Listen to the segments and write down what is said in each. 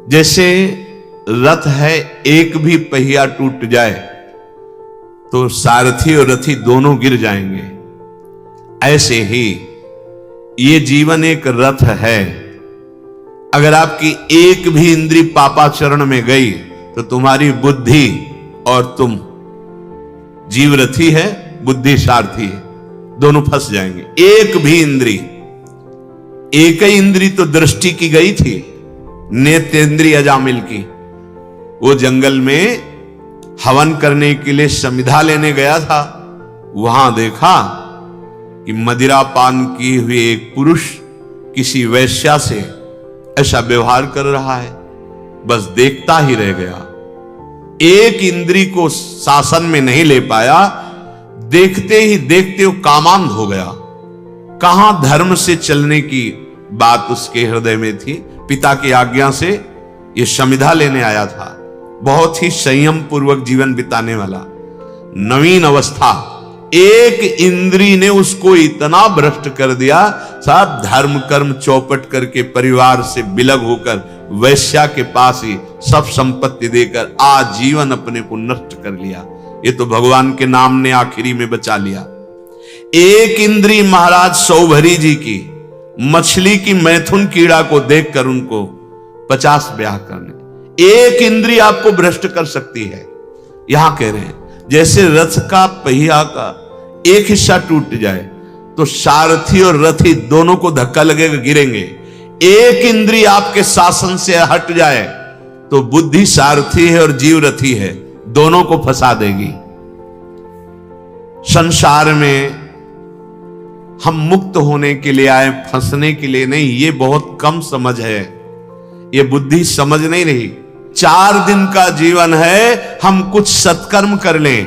जैसे रथ है, एक भी पहिया टूट जाए तो सारथी और रथी दोनों गिर जाएंगे, ऐसे ही ये जीवन एक रथ है। अगर आपकी एक भी इंद्री पापाचरण में गई तो तुम्हारी बुद्धि, और तुम जीव रथी है, बुद्धि सारथी है, दोनों फंस जाएंगे। एक भी इंद्री, एक ही इंद्री तो दृष्टि की गई थी, नेत्रेंद्रिय अजामिल की। वो जंगल में हवन करने के लिए समिधा लेने गया था, वहां देखा कि मदिरा पान किए हुए एक पुरुष किसी वैश्या से ऐसा व्यवहार कर रहा है, बस देखता ही रह गया। एक इंद्री को शासन में नहीं ले पाया, देखते ही देखते वो कामांध हो गया। कहां धर्म से चलने की बात उसके हृदय में थी। पिता की आज्ञा से ये समिधा लेने आया था, बहुत ही संयम पूर्वक जीवन बिताने वाला, नवीन अवस्था। एक इंद्री ने उसको इतना भ्रष्ट कर दिया, सब धर्म कर्म चौपट करके परिवार से बिलग होकर वैश्या के पास ही सब संपत्ति देकर आजीवन अपने को नष्ट कर लिया। ये तो भगवान के नाम ने आखिरी में बचा लिया। एक इंद्री महाराज सौभरी जी की मछली की मैथुन कीड़ा को देखकर उनको 50 ब्याह करने, एक इंद्री आपको भ्रष्ट कर सकती है। यहां कह रहे हैं जैसे रथ का पहिया का एक हिस्सा टूट जाए तो सारथी और रथी दोनों को धक्का लगेगा, गिरेंगे। एक इंद्री आपके शासन से हट जाए तो बुद्धि सारथी है और जीव रथी है, दोनों को फंसा देगी। संसार में हम मुक्त होने के लिए आए, फंसने के लिए नहीं। ये बहुत कम समझ है, ये बुद्धि समझ नहीं रही। 4 दिन का जीवन है, हम कुछ सत्कर्म कर लें,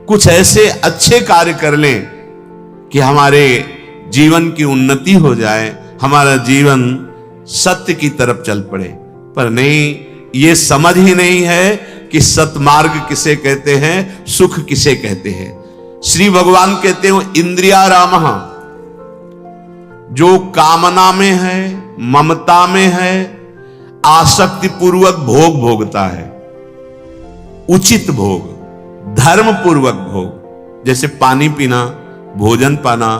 कुछ ऐसे अच्छे कार्य कर लें कि हमारे जीवन की उन्नति हो जाए, हमारा जीवन सत्य की तरफ चल पड़े। पर नहीं, ये समझ ही नहीं है कि सतमार्ग किसे कहते हैं, सुख किसे कहते हैं। श्री भगवान कहते हो इंद्रियारामः, जो कामना में है, ममता में है, आसक्ति पूर्वक भोग भोगता है, उचित भोग, धर्म पूर्वक भोग, जैसे पानी पीना, भोजन पाना,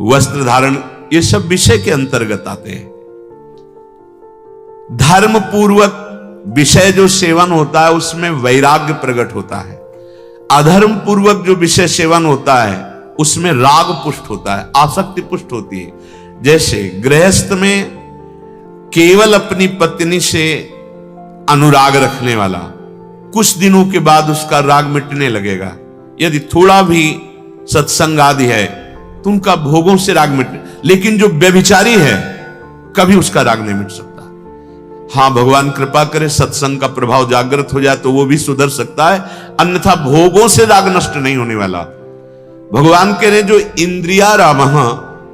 वस्त्र धारण, ये सब विषय के अंतर्गत आते हैं। धर्म पूर्वक विषय जो सेवन होता है उसमें वैराग्य प्रकट होता है। अधर्म पूर्वक जो विषय सेवन होता है उसमें राग पुष्ट होता है, आसक्ति पुष्ट होती है। जैसे गृहस्थ में केवल अपनी पत्नी से अनुराग रखने वाला, कुछ दिनों के बाद उसका राग मिटने लगेगा। यदि थोड़ा भी सत्संग आदि है तो उनका भोगों से राग मिटने, लेकिन जो व्यभिचारी है कभी उसका राग नहीं मिट सकता। हाँ, भगवान कृपा करे सत्संग का प्रभाव जागृत हो जाए तो वो भी सुधर सकता है, अन्यथा भोगों से राग नष्ट नहीं होने वाला। भगवान कह रहे जो इंद्रियारामः,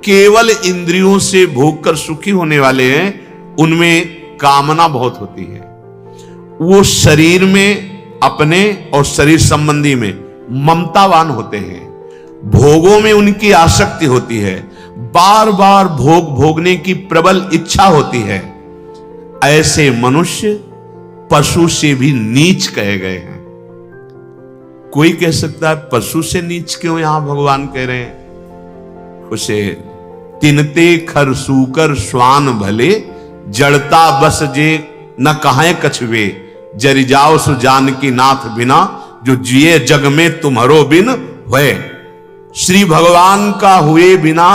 केवल इंद्रियों से भोग कर सुखी होने वाले हैं, उनमें कामना बहुत होती है। वो शरीर में अपने और शरीर संबंधी में ममतावान होते हैं, भोगों में उनकी आसक्ति होती है, बार बार भोग भोगने की प्रबल इच्छा होती है। ऐसे मनुष्य पशु से भी नीच कहे गए हैं। कोई कह सकता है पशु से नीच क्यों यहां भगवान कह रहे हैं? उसे तिनते खर सूकर श्वान भले, जड़ता बस जे न कहां कछुए, जरि जाओ सु जानकी नाथ बिना, जो जिए जग में तुम्हारो बिन हुए। श्री भगवान का हुए बिना,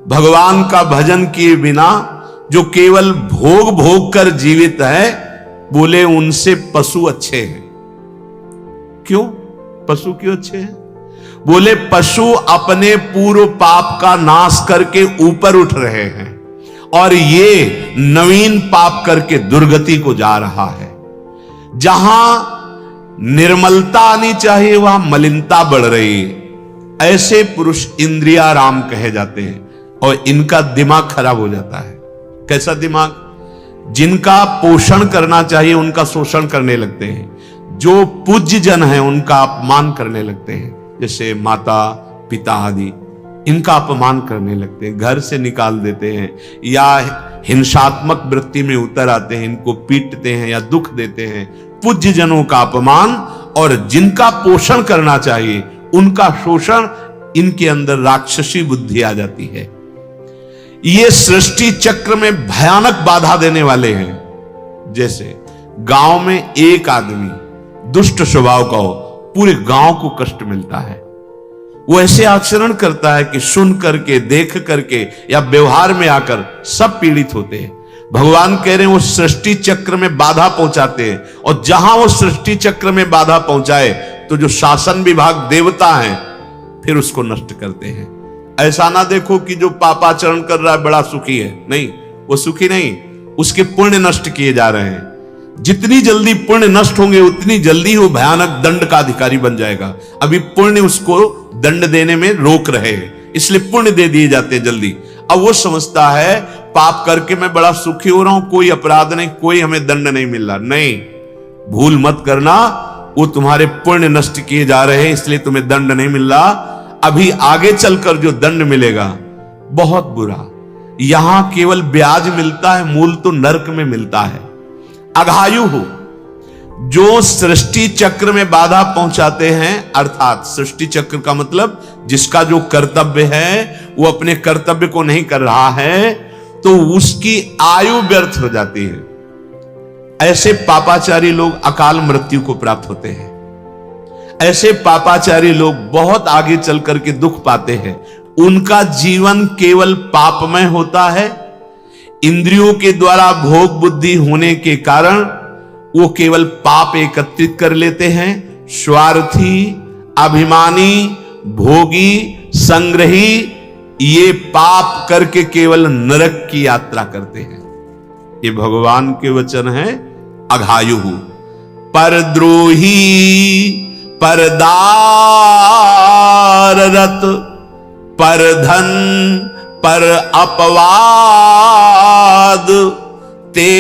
भगवान का भजन किए बिना जो केवल भोग भोग कर जीवित है, बोले उनसे पशु अच्छे हैं। क्यों पशु क्यों अच्छे हैं? बोले पशु अपने पूर्व पाप का नाश करके ऊपर उठ रहे हैं और ये नवीन पाप करके दुर्गति को जा रहा है। जहां निर्मलता आनी चाहिए वहां मलिनता बढ़ रही है। ऐसे पुरुष इंद्रियाराम कहे जाते हैं और इनका दिमाग खराब हो जाता है। कैसा दिमाग? जिनका पोषण करना चाहिए उनका शोषण करने लगते हैं, जो पूज्य जन है उनका अपमान करने लगते हैं, जैसे माता पिता आदि, इनका अपमान करने लगते हैं, घर से निकाल देते हैं, या हिंसात्मक वृत्ति में उतर आते हैं, इनको पीटते हैं या दुख देते हैं, पूज्य जनों का अपमान और जिनका पोषण करना चाहिए उनका शोषण, इनके अंदर राक्षसी बुद्धि आ जाती है। ये सृष्टि चक्र में भयानक बाधा देने वाले हैं। जैसे गांव में एक आदमी दुष्ट स्वभाव का हो, पूरे गांव को कष्ट मिलता है। वो ऐसे आचरण करता है कि सुन करके, देख करके या व्यवहार में आकर सब पीड़ित होते हैं। भगवान कह रहे हैं वो सृष्टि चक्र में बाधा पहुंचाते हैं, और जहां वो सृष्टि चक्र में बाधा पहुंचाए तो जो शासन विभाग देवता हैं फिर उसको नष्ट करते हैं। ऐसा ना देखो कि जो पापाचरण कर रहा है बड़ा सुखी है, नहीं, वो सुखी नहीं, उसके पुण्य नष्ट किए जा रहे हैं। जितनी जल्दी पुण्य नष्ट होंगे उतनी जल्दी वो भयानक दंड का अधिकारी बन जाएगा। अभी पुण्य उसको दंड देने में रोक रहे हैं, इसलिए पुण्य दे दिए जाते हैं जल्दी। अब वो समझता है पाप करके मैं बड़ा सुखी हो रहा हूं, कोई अपराध नहीं, कोई हमें दंड नहीं मिल रहा। नहीं, भूल मत करना, वो तुम्हारे पुण्य नष्ट किए जा रहे हैं, इसलिए तुम्हें दंड नहीं मिल रहा। अभी आगे चलकर जो दंड मिलेगा बहुत बुरा। यहां केवल ब्याज मिलता है, मूल तो नरक में मिलता है। अघायु हो, जो सृष्टि चक्र में बाधा पहुंचाते हैं, अर्थात सृष्टि चक्र का मतलब जिसका जो कर्तव्य है वो अपने कर्तव्य को नहीं कर रहा है, तो उसकी आयु व्यर्थ हो जाती है। ऐसे पापाचारी लोग अकाल मृत्यु को प्राप्त होते हैं। ऐसे पापाचारी लोग बहुत आगे चल करके दुख पाते हैं। उनका जीवन केवल पापमय होता है। इंद्रियों के द्वारा भोग बुद्धि होने के कारण वो केवल पाप एकत्रित कर लेते हैं। स्वार्थी, अभिमानी, भोगी, संग्रही, ये पाप करके केवल नरक की यात्रा करते हैं। ये भगवान के वचन है। अघायु, परद्रोही, परदार रत, परधन, पर अपवाद, ते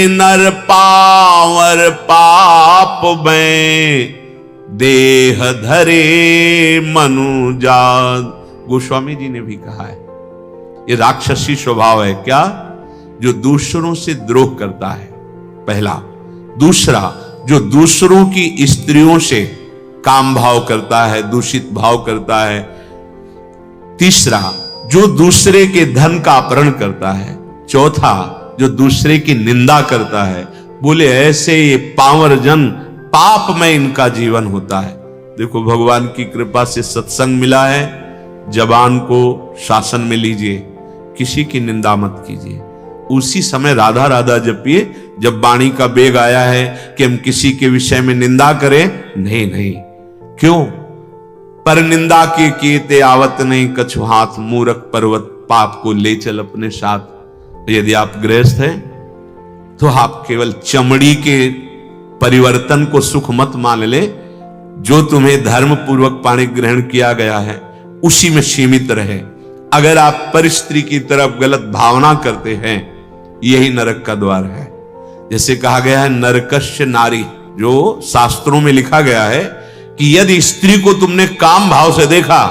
नर पावर पाप में देह धरे मनुजात। गोस्वामी जी ने भी कहा है ये राक्षसी स्वभाव है। क्या? जो दूसरों से द्रोह करता है, पहला। दूसरा, जो दूसरों की स्त्रियों से काम भाव करता है, दूषित भाव करता है। तीसरा, जो दूसरे के धन का अपहरण करता है। चौथा, जो दूसरे की निंदा करता है। बोले ऐसे ये पावर जन पाप में इनका जीवन होता है। देखो भगवान की कृपा से सत्संग मिला है। जबान को शासन में लीजिए, किसी की निंदा मत कीजिए। उसी समय राधा राधा जपिए जब वाणी का बेग आया है कि हम किसी के विषय में निंदा करें। नहीं नहीं, क्यों? पर निंदा के कीते आवत नहीं, कछु हाथ मूरख पर्वत पाप को ले चल अपने साथ। यदि आप गृहस्थ हैं तो आप केवल चमड़ी के परिवर्तन को सुख मत मान ले। जो तुम्हें धर्म पूर्वक पाणी ग्रहण किया गया है उसी में सीमित रहे। अगर आप परिस्त्री की तरफ गलत भावना करते हैं, यही नरक का द्वार है। जैसे कहा गया है नरकस्य नारी, जो शास्त्रों में लिखा गया है कि यदि स्त्री को तुमने काम भाव से देखा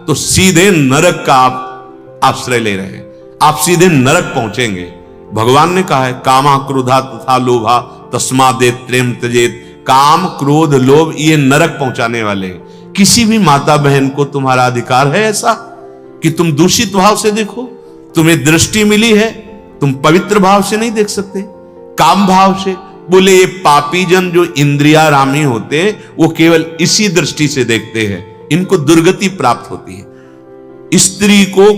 तो सीधे नरक का आप आश्रय ले रहे हैं, आप सीधे नरक पहुंचेंगे। भगवान ने कहा है कामा क्रोधा तथा लोभा तस्मादेत त्रेम त्यजेत। काम, क्रोध, लोभ ये नरक पहुंचाने वाले हैं। किसी भी माता बहन को तुम्हारा अधिकार है ऐसा कि तुम दूषित भाव से देखो। तुम्हें दृष्टि मिली है, तुम पवित्र भाव से नहीं देख सकते, काम भाव से। बोले ये पापी जन जो इंद्रियारामी होते वो केवल इसी दृष्टि से देखते हैं, इनको दुर्गति प्राप्त होती है। स्त्री को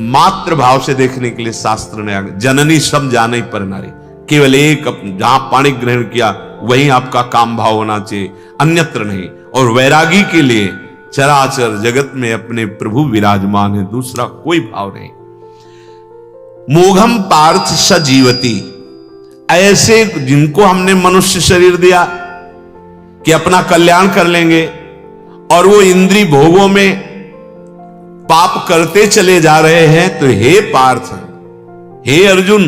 मात्र भाव से देखने के लिए शास्त्र ने आगे जननी सब जाने पर नारी, केवल एक जहां पाणी ग्रहण किया वहीं आपका काम भाव होना चाहिए, अन्यत्र नहीं। और वैरागी के लिए चराचर जगत में अपने प्रभु विराजमान है, दूसरा कोई भाव नहीं। मोघम पार्थ सजीवती, ऐसे जिनको हमने मनुष्य शरीर दिया कि अपना कल्याण कर लेंगे और वो इंद्रिय भोगों में पाप करते चले जा रहे हैं, तो हे पार्थ, हे अर्जुन,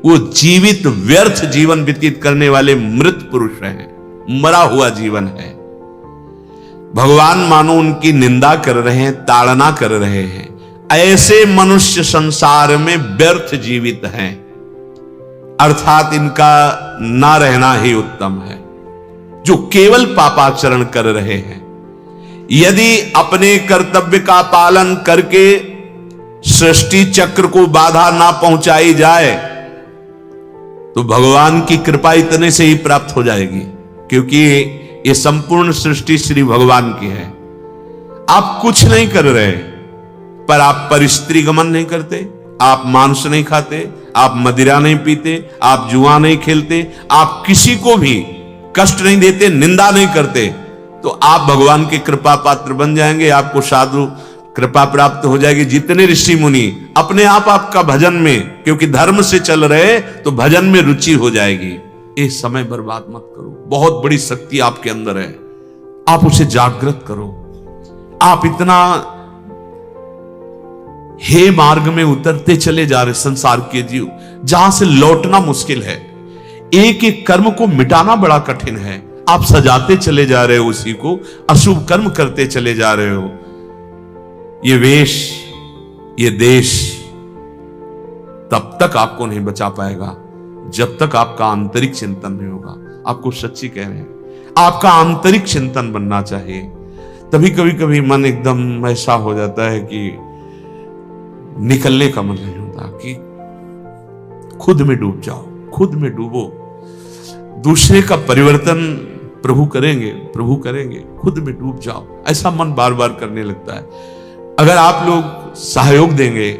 वो जीवित व्यर्थ जीवन व्यतीत करने वाले मृत पुरुष हैं, मरा हुआ जीवन है। भगवान मानो उनकी निंदा कर रहे हैं, ताड़ना कर रहे हैं। ऐसे मनुष्य संसार में व्यर्थ जीवित हैं, अर्थात इनका ना रहना ही उत्तम है, जो केवल पापाचरण कर रहे हैं। यदि अपने कर्तव्य का पालन करके सृष्टि चक्र को बाधा ना पहुंचाई जाए तो भगवान की कृपा इतने से ही प्राप्त हो जाएगी, क्योंकि ये संपूर्ण सृष्टि श्री भगवान की है। आप कुछ नहीं कर रहे, पर आप परिस्त्री गमन नहीं करते, आप मांस नहीं खाते, आप मदिरा नहीं पीते, आप जुआ नहीं खेलते, आप किसी को भी कष्ट नहीं देते, निंदा नहीं करते, तो आप भगवान के कृपा पात्र बन जाएंगे। आपको साधु कृपा प्राप्त हो जाएगी। जितने ऋषि मुनि अपने आप आपका भजन में, क्योंकि धर्म से चल रहे, तो भजन में रुचि हो जाएगी। ये समय बर्बाद मत करो, बहुत बड़ी शक्ति आपके अंदर है, आप उसे जागृत करो। आप इतना हे मार्ग में उतरते चले जा रहे संसार के जीव, जहां से लौटना मुश्किल है। एक एक कर्म को मिटाना बड़ा कठिन है। आप सजाते चले जा रहे हो उसी को, अशुभ कर्म करते चले जा रहे हो। ये वेश, ये देश तब तक आपको नहीं बचा पाएगा जब तक आपका आंतरिक चिंतन नहीं होगा। आपको सच्ची कह रहे हैं, आपका आंतरिक चिंतन बनना चाहिए। तभी कभी कभी मन एकदम ऐसा हो जाता है कि निकलने का मन नहीं होता, कि खुद में डूब जाओ, खुद में डूबो। दूसरे का परिवर्तन प्रभु करेंगे, प्रभु करेंगे, खुद में डूब जाओ, ऐसा मन बार बार करने लगता है। अगर आप लोग सहयोग देंगे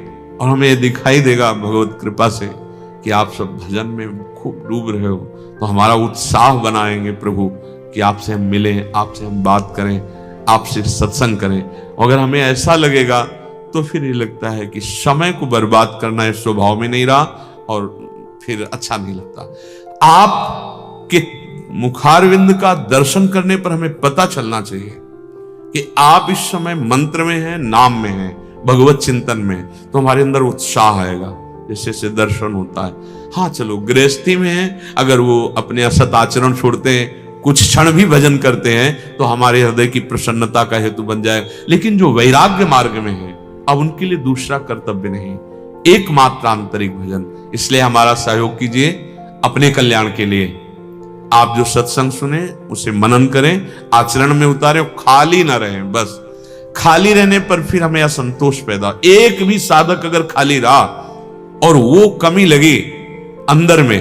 और हमें दिखाई देगा भगवत कृपा से कि आप सब भजन में खूब डूब रहे हो, तो हमारा उत्साह बनाएंगे प्रभु कि आपसे हम मिलें, आपसे हम बात करें, आपसे सत्संग करें। अगर हमें ऐसा लगेगा तो फिर ये लगता है कि समय को बर्बाद करना इस स्वभाव में नहीं रहा और फिर अच्छा नहीं लगता। आपके मुखारविंद का दर्शन करने पर हमें पता चलना चाहिए कि आप इस समय मंत्र में हैं, नाम में हैं, भगवत चिंतन में, तो हमारे अंदर उत्साह आएगा जैसे से दर्शन होता है। हाँ चलो, गृहस्थी में है, अगर वो अपने असत आचरण छोड़ते हैं, कुछ क्षण भी भजन करते हैं, तो हमारे हृदय की प्रसन्नता का हेतु बन जाए। लेकिन जो वैराग्य मार्ग में है, अब उनके लिए दूसरा कर्तव्य नहीं, एकमात्र आंतरिक भजन। इसलिए हमारा सहयोग कीजिए अपने कल्याण के लिए। आप जो सत्संग सुने उसे मनन करें, आचरण में उतारें, खाली ना रहें। बस खाली रहने पर फिर हमें असंतोष पैदा। एक भी साधक अगर खाली रहा और वो कमी लगी अंदर में,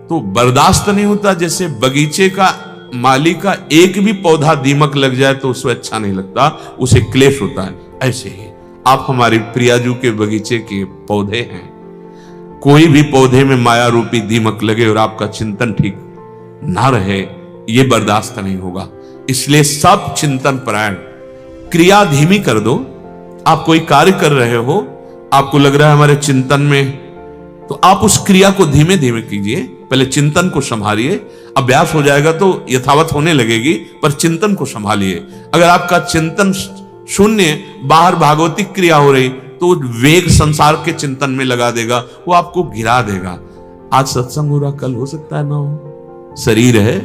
तो बर्दाश्त नहीं होता। जैसे बगीचे का माली का एक भी पौधा दीमक लग जाए तो उसे अच्छा नहीं लगता, उसे क्लेश होता है। ऐसे ही आप हमारी प्रियाजू के बगीचे के पौधे हैं। कोई भी पौधे में माया रूपी दीमक लगे और आपका चिंतन ठीक ना रहे, ये बर्दाश्त नहीं होगा। इसलिए सब चिंतन परायण, क्रिया धीमी कर दो। आप कोई कार्य कर रहे हो, आपको लग रहा है हमारे चिंतन में, तो आप उस क्रिया को धीमे धीमे कीजिए। पहले चिंतन को संभालिए, अभ्यास हो जाएगा तो यथावत होने लगेगी, पर चिंतन को संभालिए। अगर आपका चिंतन शून्य, बाहर भागवतिक क्रिया हो रही, तो वेग संसार के चिंतन में लगा देगा, वो आपको गिरा देगा। आज सत्संग हो रहा, कल हो सकता है ना हो। शरीर है,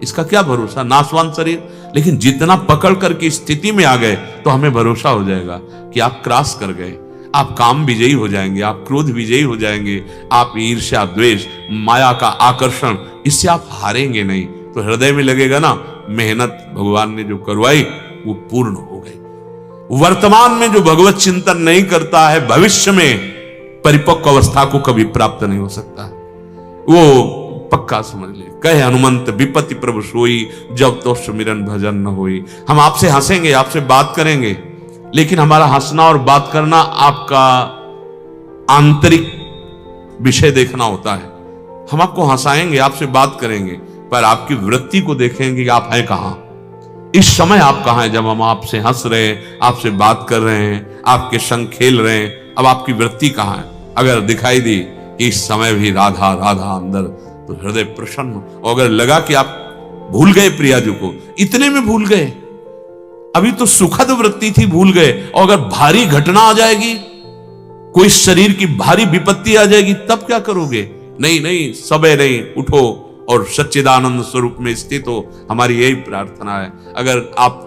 इसका क्या भरोसा, नाशवान शरीर। लेकिन जितना पकड़ करके स्थिति में आ गए तो हमें भरोसा हो जाएगा कि आप क्रॉस कर गए, आप काम विजयी हो जाएंगे, आप क्रोध विजयी हो जाएंगे, आप ईर्ष्या, द्वेष, माया का आकर्षण, इससे आप हारेंगे नहीं। तो हृदय में लगेगा ना, मेहनत भगवान ने जो करवाई वो पूर्ण हो गई। वर्तमान में जो भगवत चिंतन नहीं करता है, भविष्य में परिपक्व अवस्था को कभी प्राप्त नहीं हो सकता। वो पक्का समझ ले। कहे हनुमंत विपत्ति प्रभु सोई, जब तो सुमिरन भजन न होई। हम आपसे हंसेंगे, आपसे बात करेंगे, लेकिन हमारा हंसना और बात करना आपका आंतरिक विषय देखना होता है। हम आपको हंसाएंगे, आपसे बात करेंगे, पर आपकी वृत्ति को देखेंगे कि आप हैं कहां। इस समय आप कहां हैं? जब हम आपसे हंस रहे हैं, आपसे बात कर रहे हैं, आपके संग खेल रहे हैं, अब आपकी वृत्ति कहां है? अगर दिखाई दी कि इस समय भी राधा राधा अंदर, तो हृदय प्रसन्न। और अगर लगा कि आप भूल गए प्रियाजू को, इतने में भूल गए, अभी तो सुखद वृत्ति थी, भूल गए, और अगर भारी घटना आ जाएगी, कोई शरीर की भारी विपत्ति आ जाएगी, तब क्या करोगे? नहीं नहीं, सबे नहीं, उठो और सच्चिदानंद स्वरूप में स्थित हो। हमारी यही प्रार्थना है। अगर आप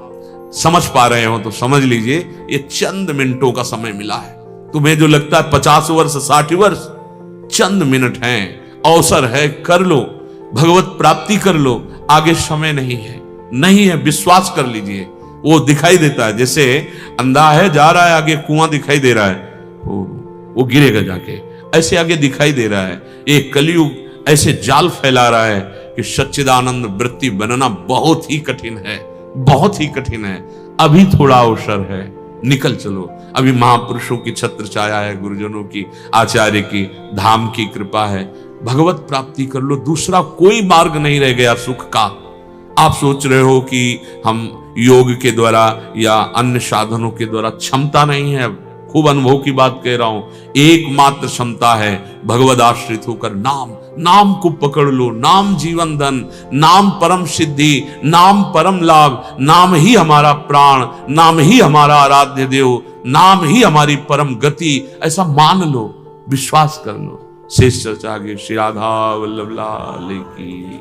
समझ पा रहे हो तो समझ लीजिए, ये चंद मिनटों का समय मिला है। तुम्हें जो लगता है 50 वर्ष 60 वर्ष, चंद मिनट हैं, अवसर है, कर लो, भगवत प्राप्ति कर लो। आगे समय नहीं है, नहीं है, विश्वास कर लीजिए। वो दिखाई देता है, जैसे अंधा है, जा रहा है, आगे कुआं दिखाई दे रहा है, वो गिरेगा जाके, ऐसे आगे दिखाई दे रहा है। एक कलयुग ऐसे जाल फैला रहा है कि सच्चिदानंद वृत्ति बनना बहुत ही कठिन है, बहुत ही कठिन है। अभी थोड़ा अवसर है, निकल चलो। अभी महापुरुषों की छत्र छाया है, गुरुजनों की, आचार्य की, धाम की कृपा है, भगवत प्राप्ति कर लो। दूसरा कोई मार्ग नहीं रह गया सुख का। आप सोच रहे हो कि हम योग के द्वारा या अन्य साधनों के द्वारा, क्षमता नहीं है, खूब अनुभव की बात कह रहा हूं। एकमात्र क्षमता है भगवद आश्रित होकर नाम को पकड़ लो। नाम जीवन धन, नाम परम सिद्धि, नाम परम लाभ, नाम ही हमारा प्राण, नाम ही हमारा आराध्य देव, नाम ही हमारी परम गति। ऐसा मान लो, विश्वास कर लो। शेष चर्चा आगे। श्री राधा वल्लभ लाल की।